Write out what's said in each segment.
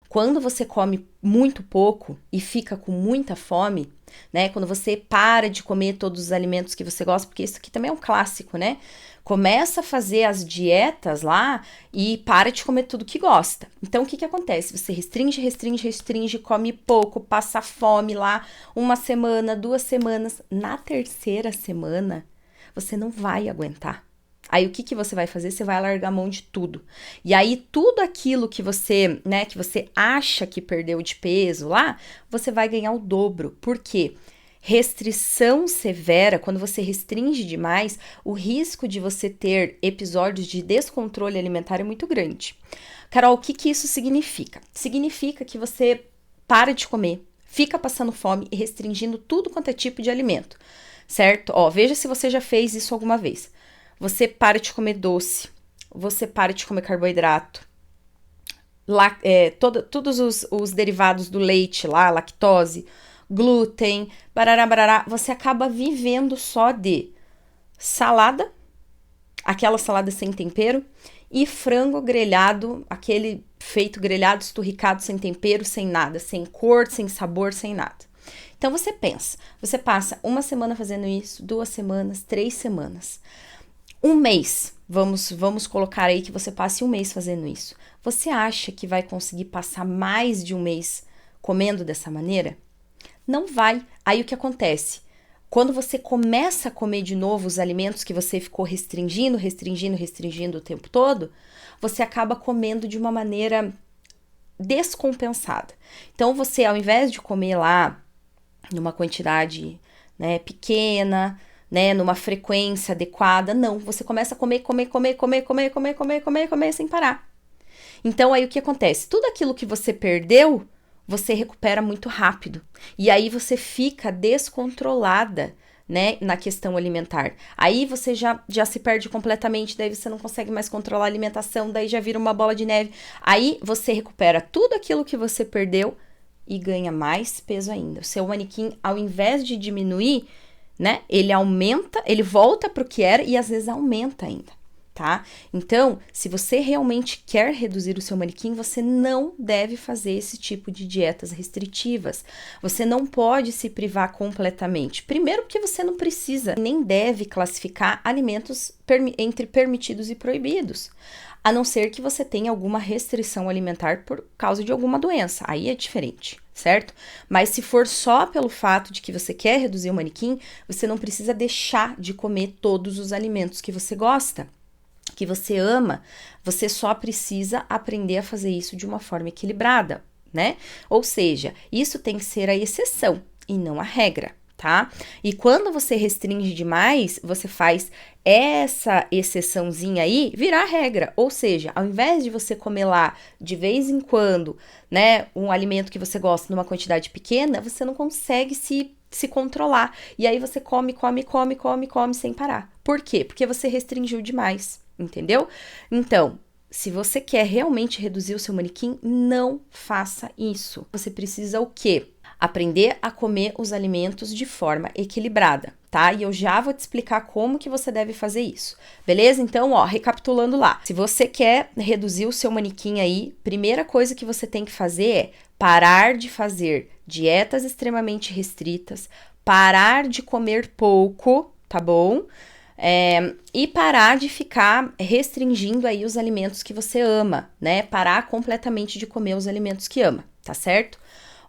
Quando você come muito pouco e fica com muita fome, né? Quando você para de comer todos os alimentos que você gosta, porque isso aqui também é um clássico, né? Começa a fazer as dietas lá e para de comer tudo que gosta. Então, o que que acontece? Você restringe, restringe, restringe, come pouco, passa fome lá, uma semana, 2 semanas. Na terceira semana, você não vai aguentar. Aí o que que você vai fazer? Você vai largar a mão de tudo. E aí tudo aquilo que você, né, que você acha que perdeu de peso lá, você vai ganhar o dobro. Por quê? Restrição severa, quando você restringe demais, o risco de você ter episódios de descontrole alimentar é muito grande. Carol, o que que isso significa? Significa que você para de comer, fica passando fome e restringindo tudo quanto é tipo de alimento, certo? Ó, veja se você já fez isso alguma vez. Você para de comer doce, você para de comer carboidrato, todos os derivados do leite lá, lactose, glúten, barará, barará, você acaba vivendo só de salada, aquela salada sem tempero, e frango grelhado, aquele feito grelhado, esturricado, sem tempero, sem nada, sem cor, sem sabor, sem nada. Então você pensa, você passa uma semana fazendo isso, 2 semanas, 3 semanas. Um mês, vamos colocar aí que você passe um mês fazendo isso. Você acha que vai conseguir passar mais de um mês comendo dessa maneira? Não vai. Aí o que acontece? Quando você começa a comer de novo os alimentos que você ficou restringindo, restringindo, restringindo o tempo todo, você acaba comendo de uma maneira descompensada. Então você, ao invés de comer lá numa quantidade, né, pequena, né, numa frequência adequada, não, você começa a comer, comer, comer, comer, comer, comer, comer, comer, comer sem parar. Então aí o que acontece? Tudo aquilo que você perdeu, você recupera muito rápido. E aí você fica descontrolada, né, na questão alimentar. Aí você já se perde completamente, daí você não consegue mais controlar a alimentação, daí já vira uma bola de neve. Aí você recupera tudo aquilo que você perdeu e ganha mais peso ainda. O seu manequim, ao invés de diminuir, né, ele aumenta, ele volta para o que era e às vezes aumenta ainda, tá? Então, se você realmente quer reduzir o seu manequim, você não deve fazer esse tipo de dietas restritivas. Você não pode se privar completamente. Primeiro, porque você não precisa, nem deve classificar alimentos entre permitidos e proibidos. A não ser que você tenha alguma restrição alimentar por causa de alguma doença. Aí é diferente, certo? Mas se for só pelo fato de que você quer reduzir o manequim, você não precisa deixar de comer todos os alimentos que você gosta, que você ama. Você só precisa aprender a fazer isso de uma forma equilibrada, né? Ou seja, isso tem que ser a exceção e não a regra, tá? E quando você restringe demais, você faz essa exceçãozinha aí virar regra. Ou seja, ao invés de você comer lá de vez em quando, né, um alimento que você gosta numa quantidade pequena, você não consegue se controlar. E aí você come, come, come, come, come sem parar. Por quê? Porque você restringiu demais, entendeu? Então, se você quer realmente reduzir o seu manequim, não faça isso. Você precisa o quê? Aprender a comer os alimentos de forma equilibrada, tá? E eu já vou te explicar como que você deve fazer isso, beleza? Então, ó, recapitulando lá. Se você quer reduzir o seu manequim aí, primeira coisa que você tem que fazer é parar de fazer dietas extremamente restritas, parar de comer pouco, tá bom? E parar de ficar restringindo aí os alimentos que você ama, né? Parar completamente de comer os alimentos que ama, tá certo?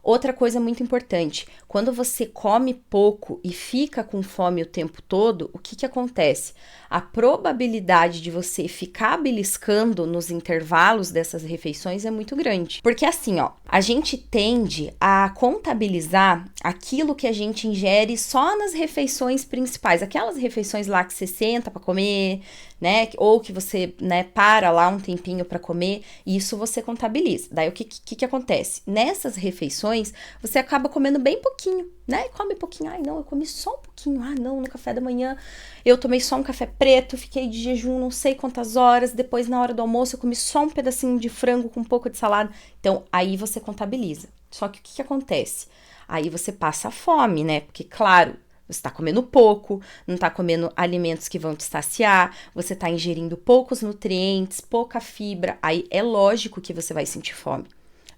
Outra coisa muito importante, quando você come pouco e fica com fome o tempo todo, o que que acontece? A probabilidade de você ficar beliscando nos intervalos dessas refeições é muito grande. Porque assim, ó, a gente tende a contabilizar aquilo que a gente ingere só nas refeições principais, aquelas refeições lá que você senta para comer, né? Ou que você, né, para lá um tempinho para comer, isso você contabiliza. Daí o que acontece? Nessas refeições, você acaba comendo bem pouquinho, né? Come pouquinho. Ai, não, eu comi só um pouquinho. Ah, não, no café da manhã eu tomei só um café preto, fiquei de jejum não sei quantas horas, depois na hora do almoço eu comi só um pedacinho de frango com um pouco de salada. Então, aí você contabiliza. Só que o que acontece? Aí você passa fome, né? Porque, claro, você está comendo pouco, não está comendo alimentos que vão te saciar, você está ingerindo poucos nutrientes, pouca fibra, aí é lógico que você vai sentir fome.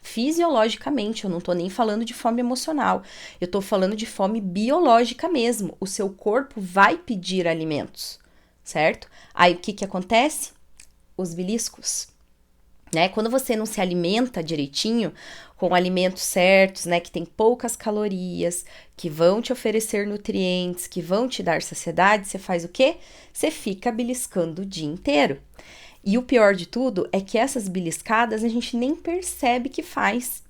Fisiologicamente, eu não tô nem falando de fome emocional, eu tô falando de fome biológica mesmo. O seu corpo vai pedir alimentos, certo? Aí o que que acontece? Os beliscos, né? Quando você não se alimenta direitinho, com alimentos certos, né, que tem poucas calorias, que vão te oferecer nutrientes, que vão te dar saciedade, você faz o quê? Você fica beliscando o dia inteiro. E o pior de tudo é que essas beliscadas a gente nem percebe que faz.